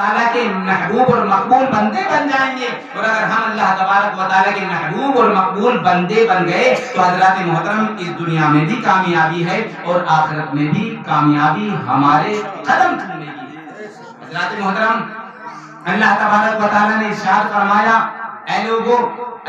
تعالیٰ کے محبوب اور مقبول بندے بن جائیں گے. اور اگر ہم اللہ تبارک و تعالیٰ کے محبوب اور مقبول بندے بن گئے تو حضرات محترم اس دنیا میں بھی کامیابی ہے اور آخرت میں بھی کامیابی ہمارے قدم چومے گی. حضرات محترم اللہ تبارک و تعالیٰ نے ارشاد فرمایا اے لوگو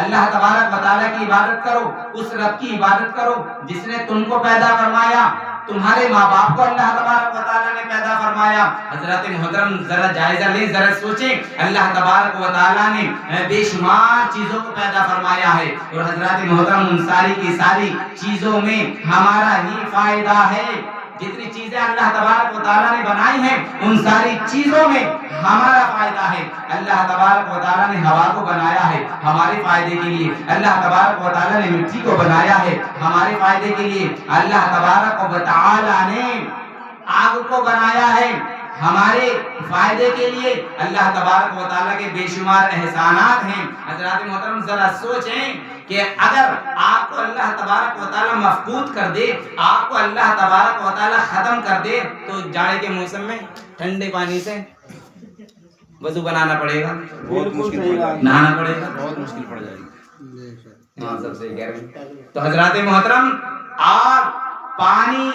اللہ تبارک و تعالیٰ کی عبادت کرو, اس رب کی عبادت کرو جس نے تم کو پیدا فرمایا. تمہارے ماں باپ کو اللہ تبارک و تعالیٰ نے پیدا فرمایا. حضرات محترم ذرا جائزہ لیں, ذرا سوچیں, اللہ تبارک و تعالیٰ نے بے شمار چیزوں کو پیدا فرمایا ہے اور حضرات محترم ان ساری کی ساری چیزوں میں ہمارا ہی فائدہ ہے. جتنی چیزیں اللہ تبارک و تعالیٰ نے بنائی ہیں ان ساری چیزوں میں ہمارا فائدہ ہے. اللہ تبارک و تعالیٰ نے ہوا کو بنایا ہے ہمارے فائدے کے لیے. اللہ تبارک و تعالیٰ نے مٹی کو بنایا ہے ہمارے فائدے کے لیے. اللہ تبارک و تعالیٰ نے آگ کو بنایا ہے ہمارے فائدے کے لیے. اللہ تبارک و تعالیٰ کے بے شمار احسانات ہیں. حضرات محترم ذرا سوچیں کہ اگر آپ کو اللہ تبارک و تعالیٰ مفقود کر دے, آپ کو اللہ تبارک و تعالیٰ ختم کر دے تو جاڑے کے موسم میں ٹھنڈے پانی سے وضو بنانا پڑے گا, بہت مشکل نہانا پڑے گا, بہت مشکل پڑ جائے گی. ہاں سب صحیح کہہ رہے ہیں. تو حضرات محترم آگ, پانی,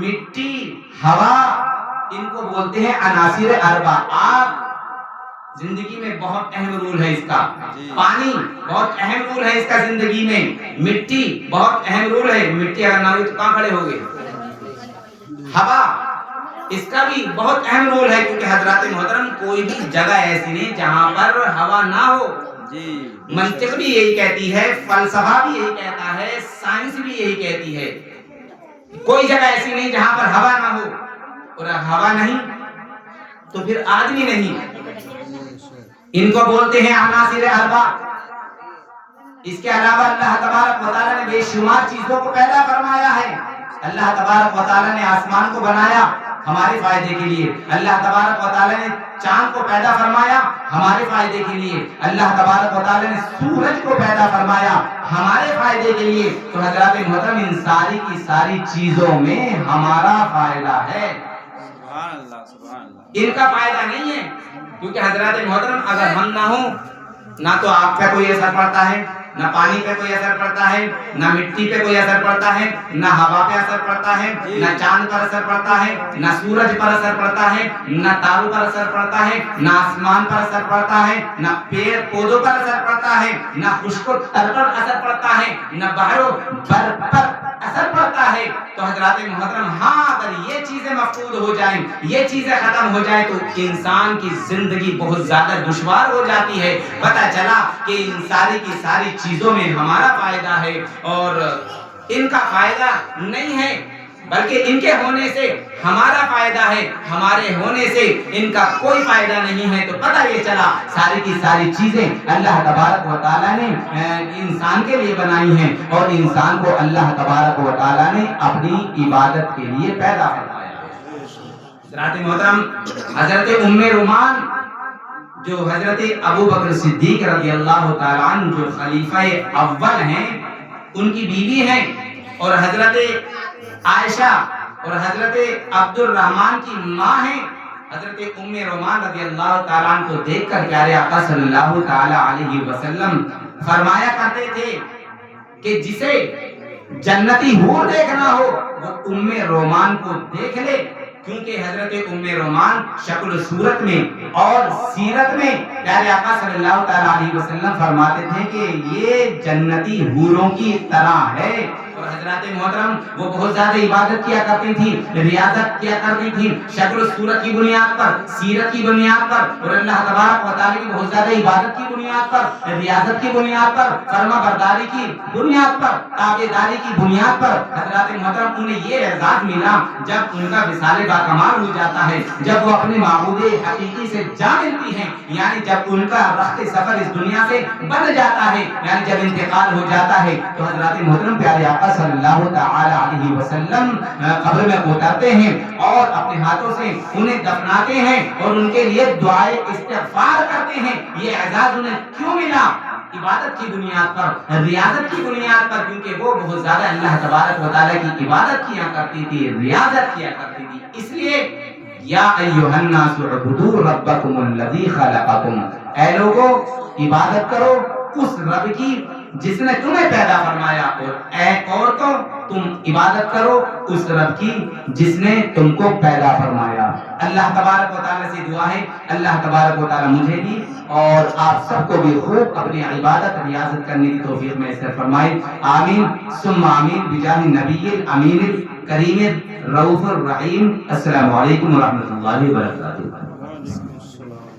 مٹی, ہوا, ان کو بولتے ہیں عناصر اربع. آگ زندگی میں بہت اہم رول ہے اس کا, پانی بہت اہم رول ہے اس کا زندگی میں, مٹی بہت اہم رول ہے, مٹی اگر نہ ہوئی تو کہاں کھڑے ہوگے. ہوا اس کا بھی بہت اہم رول ہے کیونکہ حضرات محترم کوئی بھی جگہ ایسی نہیں جہاں پر ہوا نہ ہو. منطق بھی یہی کہتی ہے, فلسفہ بھی یہی کہتا ہے, سائنس بھی یہی کہتی ہے, کوئی جگہ ایسی نہیں جہاں پر ہوا نہ ہو. اور ہوا نہیں تو پھر آدمی نہیں. ان کو بولتے ہیں عناصر اربع. اس کے علاوہ اللہ تبارک و تعالیٰ نے بے شمار چیزوں کو پیدا فرمایا ہے. اللہ تبارک و تعالیٰ نے آسمان کو بنایا ہمارے فائدے کے لیے. اللہ تبارک و تعالیٰ نے چاند کو پیدا فرمایا ہمارے فائدے کے لیے. اللہ تبارک و تعالیٰ نے سورج کو پیدا فرمایا ہمارے فائدے کے لیے. تو حضرات محترم ان ساری کی ساری چیزوں میں ہمارا فائدہ ہے, سبحان اللہ سبحان اللہ. ان کا فائدہ نہیں ہے. کیونکہ حضرات محترم اگر ہم نہ ہوں نہ تو آپ پہ کوئی اثر پڑتا ہے, نہ پانی پہ کوئی اثر پڑتا ہے, نہ مٹی پہ کوئی اثر پڑتا ہے, نہ ہوا پہ اثر پڑتا ہے, نہ چاند پر اثر پڑتا ہے, نہ سورج پر اثر پڑتا ہے, نہ تاروں پر اثر پڑتا ہے, نہ آسمان پر اثر پڑتا ہے, نہ پیڑ پودوں پر اثر پڑتا ہے, نہ خشک و تر پر اثر پڑتا ہے, نہ بحر و بر پر اثر پڑتا ہے. تو حضرات محترم ہاں اگر یہ چیزیں مفقود ہو جائیں, یہ چیزیں ختم ہو جائیں تو انسان کی زندگی بہت زیادہ دشوار ہو جاتی ہے. پتہ چلا کہ ان ساری کی ساری چیزوں میں ہمارا فائدہ ہے اور ان کا فائدہ نہیں ہے بلکہ ان کے ہونے سے ہمارا فائدہ ہے, ہمارے ہونے سے ان کا کوئی فائدہ نہیں ہے. تو پتہ یہ چلا ساری کی ساری چیزیں اللہ تبارک و تعالیٰ نے انسان کے لیے بنائی ہیں اور انسان کو اللہ تبارک و تعالیٰ نے اپنی عبادت کے لیے پیدا فرمایا ہے. حضرات محترم حضرت ام رومان جو حضرت ابو بکر صدیق رضی اللہ تعالیٰ عنہ جو خلیفہ اول ہیں ان کی بیوی ہیں, اور حضرت عائشہ اور حضرت عبد الرحمن کی ماں ہیں. حضرت ام رومان رضی اللہ تعالیٰ عنہ کو دیکھ کر پیارے آقا صلی اللہ تعالیٰ علیہ وسلم فرمایا کرتے تھے کہ جسے جنتی حور دیکھنا ہو وہ ام رومان کو دیکھ لے, کیونکہ حضرت ام رومان شکل و صورت میں اور سیرت میں پیارے آقا صلی اللہ تعالیٰ علیہ وسلم فرماتے تھے کہ یہ جنتی حوروں کی طرح ہے. اور حضرات محترم وہ بہت زیادہ عبادت کیا کرتی تھی, ریاضت کیا کرتی تھی, شکل و صورت کی بنیاد پر, سیرت کی بنیاد پر, اور اللہ تبارک و تعالیٰ کی بہت زیادہ عبادت کی بنیاد پر, ریاضت کی بنیاد پر, فرما برداری کی بنیاد پر, تابعداری کی بنیاد پر. حضرات محترم انہیں یہ اعزاز ملا جب ان کا وصال با کمال ہو جاتا ہے, جب وہ اپنے معبود حقیقی سے جا ملتی ہیں, یعنی جب ان کا رخت سفر اس دنیا سے بن جاتا ہے, یعنی جب انتقال ہو جاتا ہے. تو حضرات محترم پیارے آقا صلی اللہ تعالی علیہ وسلم قبر میں اترتے ہیں اور اپنے ہاتھوں سے انہیں دفناتے ہیں اور ان کے لیے دعائے استغفار کرتے ہیں. یہ اعزاز انہیں کیوں ملا؟ عبادت کی بنیاد پر, ریاضت کی بنیاد پر, کیونکہ وہ بہت زیادہ اللہ تبارک و تعالیٰ کی عبادت کیا کرتی تھی, ریاضت کیا کرتی تھی. اس لیے یا ایھا الناس اعبدوا ربکم الذی خلقکم، اے لوگو عبادت کرو اس رب کی جس نے تمہیں پیدا فرمایا، اور اے عورتوں تم عبادت کرو اس رب کی جس نے تم کو پیدا فرمایا۔ اللہ تبارک و تعالیٰ سے دعا ہے اللہ تبارک و تعالیٰ مجھے بھی اور آپ سب کو بھی خوب اپنی عبادت ریاضت کرنے کی توفیق میسر فرمائے، آمین ثم آمین بجاہ نبی الامین الکریم الرؤوف الرحیم۔ السلام علیکم ورحمۃ اللہ وبرکاتہ۔ وعلیکم السلام۔